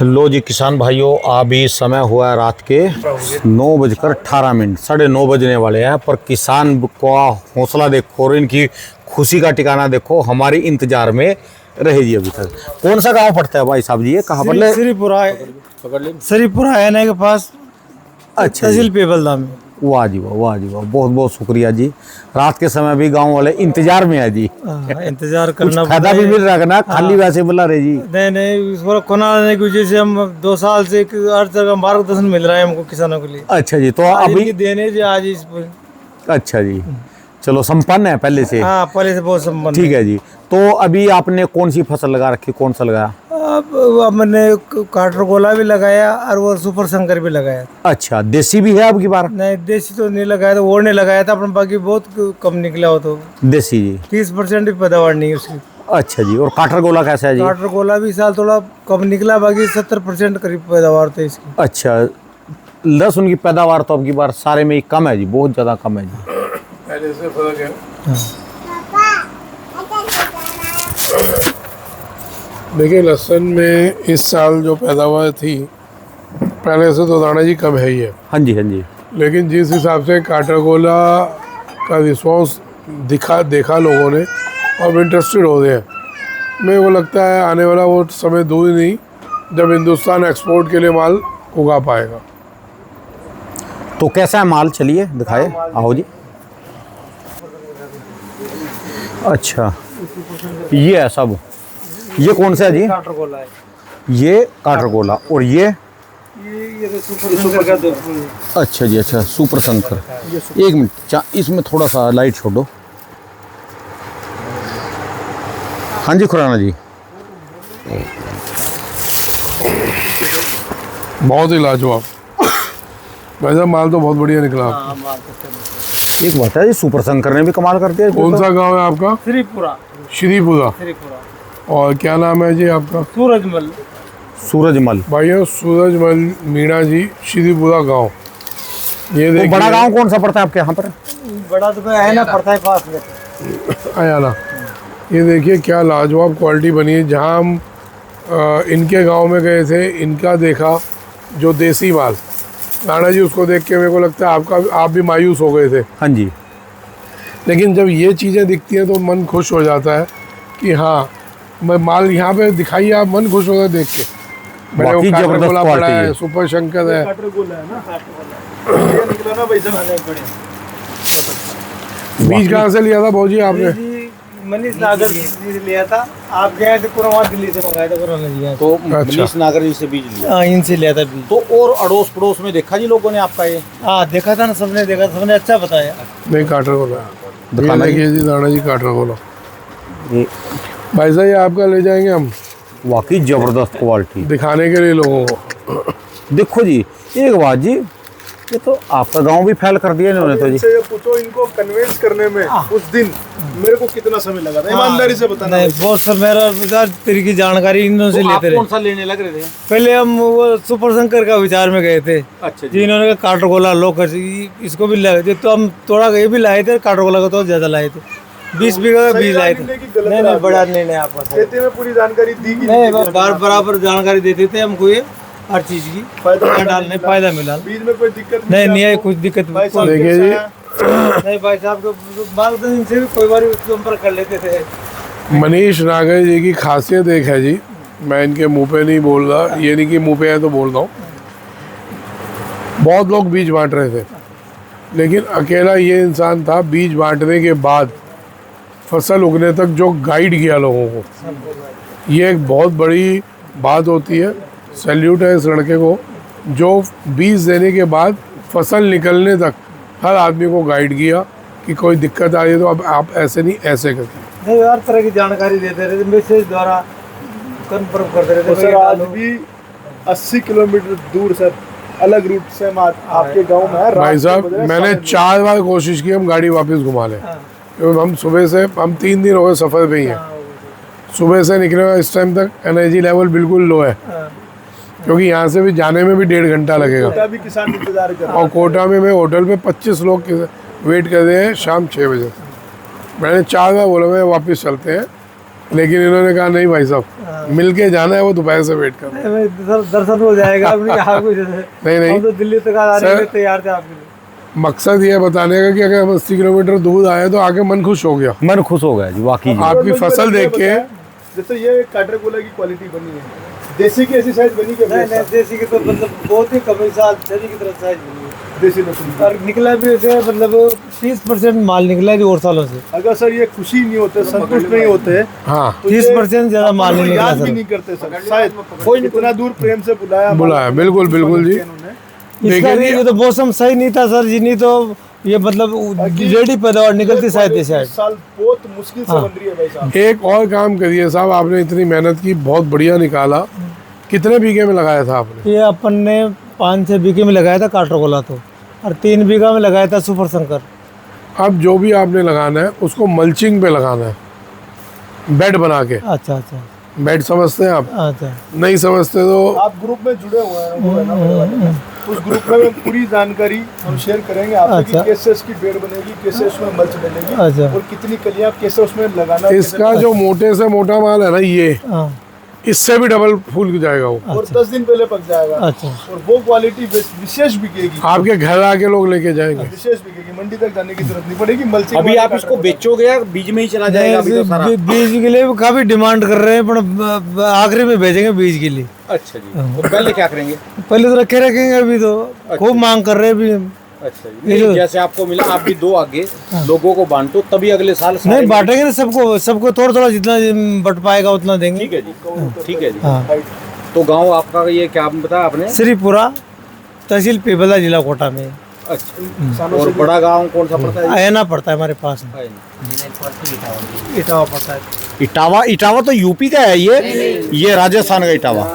लो जी किसान भाइयों, अभी समय हुआ है रात के 9:18, 9:30 बजने वाले हैं। पर किसान का हौसला देखो और इनकी खुशी का ठिकाना देखो, हमारी इंतजार में रहे जी अभी तक। कौन सा गांव पड़ता है भाई साहब जी, ये कहाँ पर? श्रीपुरा एन के पास। अच्छा तहसील पेबलदा में। वाह जी वाह, वाह जी वाह, बहुत बहुत शुक्रिया जी। रात के समय भी गांव वाले इंतजार में है जी। इंतजार कुछ करना फायदा भी मिल रहा है ना, खाली वैसे बुला रहे जी? नहीं इसको कोना नहीं कुछ, जैसे हम 2 साल से हर जगह मार्गदर्शन मिल रहा है हमको किसानों के लिए। अच्छा जी, तो अभी देने जो आज इस पर। अच्छा जी, चलो संपन्न है पहले से। हाँ, पहले से बहुत संपन्न। ठीक है जी। तो अभी आपने कौन सी फसल लगा रखी, कौन सा लगाया? अब मैंने काटर गोला भी लगाया और वो सुपर शंकर भी लगाया। अच्छा, देसी भी है आपकी बार? नहीं, देसी तो नहीं लगाया था, ओढ़ने लगाया था अपने, बाकी बहुत कम निकला हो। तो देसी जी 30% भी पैदावार नहीं है उसकी। अच्छा जी, और काटर गोला कैसा है जी? काटर गोला भी इस साल थोड़ा कम निकला, बाकी 70% करीब पैदावार थे इसकी। अच्छा, लहसुन की पैदावार तो आपकी बार सारे में ही कम है जी, बहुत ज़्यादा कम है जी। पहले से फर्क है। देखिए, लहसुन में इस साल जो पैदावार थी पहले से तो दाना जी कम है ही है। हाँ जी हाँ जी। लेकिन जिस हिसाब से काटरगोला का रिस्पॉन्स देखा लोगों ने और इंटरेस्टेड हो गए हैं, मेरे को लगता है आने वाला वो समय दूर ही नहीं जब हिंदुस्तान एक्सपोर्ट के लिए माल उगा पाएगा। तो कैसा है माल, चलिए दिखाए, आओ जी। अच्छा, ये है सब। ये कौन सा है जी? काटर गोला है। ये काटर गोला, और ये तो सुपर शंकर का दो। अच्छा जी, अच्छा सुपर शंकर। एक मिनट, इसमें थोड़ा सा लाइट छोड़ो। हाँ जी खुराना जी। बहुत ही लाजवाब भाई साहब, माल तो बहुत बढ़िया निकला। एक बात है जी, सुपर शंकर ने भी कमाल कर दिया। कौन सा गांव है आपका? श्रीपुरा। श्रीपुरा। और क्या नाम है जी आपका? सूरजमल। सूरजमल भाइयों, सूरजमल मीणा जी, श्रीपुरा गांव। ये तो देखिए, बड़ा गांव कौन सा पड़ता है आपके यहाँ पर? बड़ा तो है ना, पड़ता है पास में। अयाला। ये देखिए क्या लाजवाब क्वालिटी बनी है। जहाँ हम इनके गांव में गए थे, इनका देखा जो देसी माल, राणा जी उसको देख के मेरे को लगता है आप भी मायूस हो गए थे। हाँ जी। लेकिन जब ये चीज़ें दिखती हैं तो मन खुश हो जाता है कि हाँ, मैं माल यहाँ पे दिखाइए, आप मन खुश होता है देख के। मैंने वो काटर गोला पड़ा है, सुपर शंकर है। बीज कहाँ से लिया था भाजी आपने? मनीष नागर से लिया था। आप गए थे कुरवा, दिल्ली से मंगाया था कुरवा लिया। तो मनीष नागर जी से बीज लिया? हाँ, इनसे लिया था बीज। तो और अड़ोस पड़ोस में देखा जी लोगों ने आपका ये? हाँ, देखा था ना, सबने देखा, सबने अच्छा बताया। नहीं, काटर गोला दिखाना देखिए जी, दाना जी काटर गोला। ये भाई साहब ये आपका ले जाएंगे हम, वाकई जबरदस्त क्वालिटी दिखाने के लिए लोगों को। देखो जी, एक बात जी, ये तो आपका गांव भी फैल कर दिया इन्होंने तो जी। ये पूछो इनको कन्विंस करने में उस दिन मेरे को कितना समय लगा था, ईमानदारी से बताना। नहीं, बहुत सब मेरा तेरी की जानकारी इन्हों से तो लेते आप रहे। कौन सा लेने लग रहे थे? पहले हम वो सुपर शंकर का विचार में गए थे। अच्छा जी, इन्होंने कहा काटर गोला लो कर, इसको भी लाए थे, तो हम थोड़ा ये भी लाए थे, काटर गोला का तो ज्यादा लाए थे, 20 बीघा का बीज लाए थे। नहीं, बड़ा नहीं आपका खेती में पूरी जानकारी दी गई। नहीं, बराबर जानकारी देते थे हमको, ये हर चीज की फायदा डालने, फायदा मिला। बीज में कोई दिक्कत नहीं है, कुछ दिक्कत नहीं। देखिए जी, नहीं भाई साहब को मार्गदर्शन से भी कोई बार संपर्क कर लेते थे। मनीष नागर जी की खासियत एक है जी, मैं इनके मुंह पे नहीं बोल रहा, ये नहीं कि मुंह पे है तो बोल रहा हूँ। बहुत लोग बीज बांट रहे थे, लेकिन अकेला ये इंसान था बीज बांटने के बाद फसल उगने तक जो गाइड किया लोगों को। ये एक बहुत बड़ी बात होती है। सैल्यूट है इस लड़के को जो बीज देने के बाद फसल निकलने तक हर आदमी को गाइड किया कि कोई दिक्कत आ रही है तो अब आप ऐसे नहीं ऐसे करते। नहीं, हर तरह की जानकारी देते रहते, मैसेज द्वारा कंफर्म करते रहते। सर आज भी 80 किलोमीटर दूर सर, अलग रूट से हम आपके गांव में है। भाई साहब मैंने 4 बार कोशिश की हम गाड़ी वापस घुमा लें, क्योंकि हम सुबह से, हम 3 दिन हो गए सफ़र पे ही हैं। सुबह से निकले हुए इस टाइम तक एनर्जी लेवल बिल्कुल लो है, क्योंकि यहाँ से भी जाने में भी 1.5 घंटा लगेगा। कोटा भी किसान इंतजार कर रहे हैं। और कोटा में मैं होटल पे 25 लोग वेट कर रहे हैं शाम 6 बजे। मैंने 4 बार बोला मैं वापस चलते हैं, लेकिन इन्होंने कहा नहीं भाई साहब, मिल के जाना है, वो दोपहर से वेट कर रहे हैं। दर्शन हो जाएगा अपनी यहाँ कुछ नहीं हम तो दिल्ली तक आने सर, के तैयार थे आपके लिए। मकसद ये बताने का कि अगर हम 80 किलोमीटर दूर आए तो आके मन खुश हो गया। मन खुश हो गया जी, वाकई जी। आपकी फसल देख के जैसे ये काटरगोला की क्वालिटी बनी है, देसी की ऐसी साइज बनी क्या? नहीं नहीं, देसी की तो मतलब बहुत ही कम साल देसी की तरफ साइज बनी है। देसी लहसुन और निकला भी ऐसे मतलब 30% माल निकला है जो और सालों से। अगर सर ये खुशी नहीं होते, संतुष्ट नहीं होते, हाँ तो ये 30% ज्यादा माल नहीं निकला याद भी सर। नहीं करते सर। शायद कोई इतना दूर प्रेम से बुलाया बिल्कुल बिल्कुल जी। इसका देखिए भी ये तो मौसम सही नहीं था सर जी, नहीं तो ये मतलब रेडी पैदावार निकलती शायद ये शायद। साल बहुत मुश्किल से बन रही है भाई साहब। एक और काम करिए साहब, आपने इतनी मेहनत की, बहुत बढ़िया निकाला। कितने बीघे में लगाया था आपने? ये अपन ने 5-6 बीघे में लगाया था काटरगोला तो, और 3 बीघा में लगाया था सुपर शंकर। अब जो भी आपने लगाना है उसको मल्चिंग पे लगाना है, बेड बना के। अच्छा अच्छा बेड समझते हैं आप? अच्छा। नहीं समझते तो आप ग्रुप में जुड़े हुए हैं, वो है ना मेरे वाले। उस ग्रुप में पूरी जानकारी हम शेयर करेंगे आपसे अच्छा। कि कैसे इसकी बेड बनेगी, कैसे उसमें मल्च बनेगी, अच्छा। और कितनी कलियां कैसे उसमें लगाना है, इसका जो मोटे से मोटा माल है ना, ये हाँ इससे भी डबल फूल जाएगा वो। और 10 दिन पहले पक जाएगा। अच्छा। और वो क्वालिटी विशेष बिकेगी, आपके घर आके लोग लेके जाएंगे। विशेष बिकेगी, मंडी तक जाने की जरूरत नहीं पड़ेगी। मल्चिंग अभी आप इसको बेचोगे या बीज में ही चला जाएगा अभी तो सारा? बीज के लिए भी काफी डिमांड कर रहे हैं, पर आखिरी में भेजेंगे बीज के लिए। अच्छा जी, तो पहले क्या करेंगे? पहले तो रखेंगे, अभी तो खूब मांग कर रहे हैं अभी। अच्छा जी, जैसे आपको मिला आप भी 2 आगे लोगों को बांटो, तभी अगले साल सारे नहीं बांटेंगे ना सबको, सबको थोड़ा थोड़ा जितना बट पाएगा उतना देंगे। ठीक है जी, ठीक है जी। हाँ। तो गांव आपका ये क्या बताया आपने? श्रीपुरा, तहसील पिपला, जिला कोटा में। अच्छा, और बड़ा गांव कौन सा पड़ता है? आयना पड़ता है हमारे पास, इटावा पड़ता है। इटावा? इटावा तो यूपी का है ये राजस्थान का इटावा।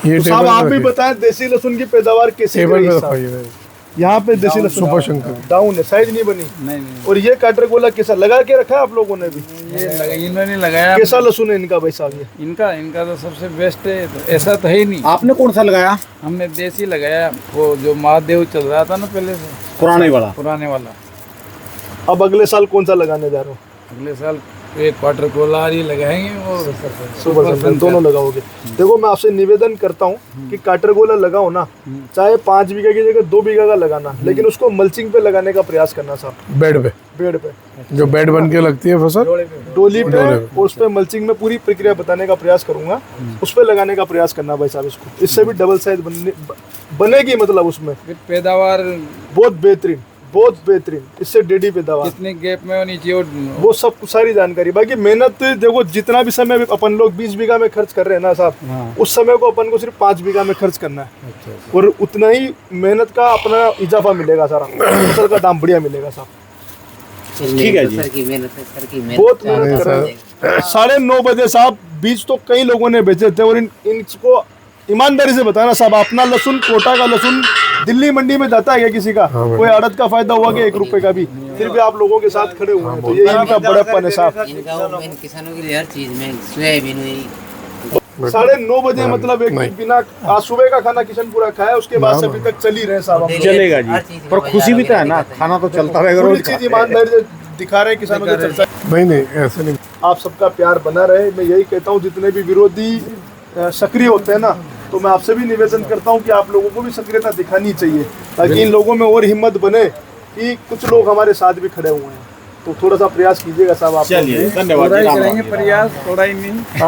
ये तो साहब आप भी बताएं देसी लहसुन की पैदावार कैसे टेबल करी पे साहब? रखवाइए। यहाँ पे देसी लहसुन सुपर शंकर डाउन है, साइज नहीं बनी। नहीं और ये काटरगोला कैसा लगा के रखा है आप लोगों ने भी? इन्होंने लगाया। कैसा लहसुन है इनका भाई साहब? ये इनका तो सबसे बेस्ट है, तो ऐसा तो है ही नहीं। आपने कौन सा लगाया? हमने देसी लगाया, वो जो महादेव चल रहा था ना पहले से, पुराने वाला? पुराने वाला। अब अगले साल कौन सा लगाने जा रहे हो? अगले साल एक क्वार्टर कोलार ही लगाएंगे और सुपर शंकर दोनों लगाओगे? देखो मैं आपसे निवेदन करता हूँ कि काटरगोला लगाओ ना, चाहे 5 बीघा की जगह 2 बीघा का लगाना, लेकिन उसको मल्चिंग पे लगाने का प्रयास करना साहब। बेड पे, बेड पे, जो बेड बन के लगती है फसल, डोली पे, और उस पे मल्चिंग में पूरी प्रक्रिया बताने का प्रयास करूंगा। उस पे लगाने का प्रयास करना भाई साहब इसको, इससे भी डबल साइज बनेगी, मतलब उसमें फिर पैदावार बहुत बेहतरीन, बहुत बेहतरीन, इससे डेडी पैदावार, कितने गैप में होनी चाहिए वो सब सारी जानकारी। बाकी मेहनत देखो, जितना भी समय अपन लोग 20 बीघा में खर्च कर रहे हैं ना साहब, उस समय को अपन को सिर्फ 5 बीघा में खर्च करना है, और उतना ही मेहनत का अपना इजाफा मिलेगा, सारा फसल का दाम बढ़िया मिलेगा साहब। ठीक है जी। बहुत मेहनत कर रहे हैं। 9:30 बजे साहब बीज तो कई लोगों ने बेचे थे, और इनको ईमानदारी से बताना साहब, अपना लहसुन, कोटा का लहसुन दिल्ली मंडी में जाता है क्या किसी का? कोई आड़त का फायदा हुआ कि 1 रुपए का भी? फिर भी आप लोगों के साथ खड़े हुए हैं, तो ये इनका बड़प्पन है साहब। किसानों के लिए हर चीज में सोयाबीन हुई 9:30 बजे मतलब एक बिना आज सुबह का खाना किशनपुरा खाया, उसके बाद से अभी तक चल ही रहे साहब हम लोग। चलेगा जी, पर खुशी भी तो है ना, खाना तो चलता रहेगा पूरी रोज का। चीज ईमानदारी से दिखा रहे हैं किसानों के चर्चा। नहीं ऐसे नहीं। आप सबका प्यार बना रहे, मैं यही कहता हूँ। जितने भी विरोधी सक्रिय होते हैं ना, तो मैं आपसे भी निवेदन करता हूँ कि आप लोगों को भी सक्रियता दिखानी चाहिए, ताकि इन लोगों में और हिम्मत बने कि कुछ लोग हमारे साथ भी खड़े हुए हैं। तो थोड़ा सा प्रयास कीजिएगा साहब आप। चलिए, धन्यवाद। करेंगे प्रयास, थोड़ा ही नहीं।